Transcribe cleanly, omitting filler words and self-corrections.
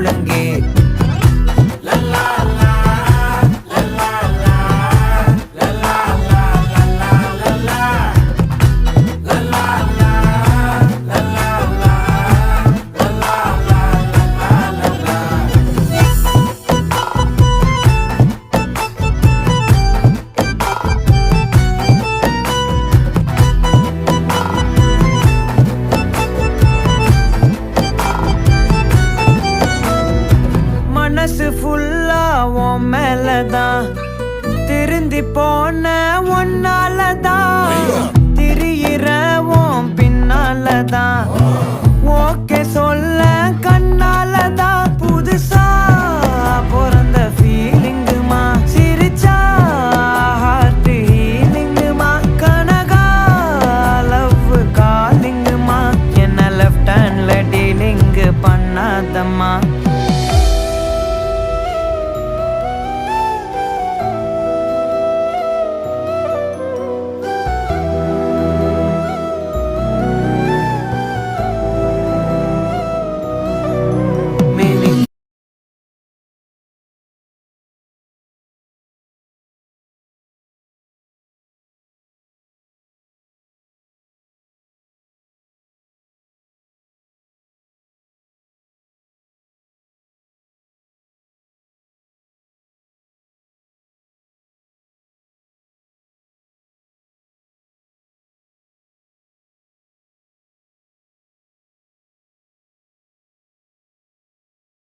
முழங்கே. மனசு ஃபுல்லா உன் மேலதான், திருந்தி போன ஒன்னாலதான், திரியிற உன் பின்னாலதான், ஓகே சொல்ல கண்ணாலதான். புதுசா பிறந்த ஃபீலிங்குமா, சிரிச்சா ஹார்ட் ஹீலிங்குமா, கனகா லவ் காலிங்குமா, என்ன லெஃப்ட் ஹேண்ட்ல டீலிங் பண்ணாதம்மா.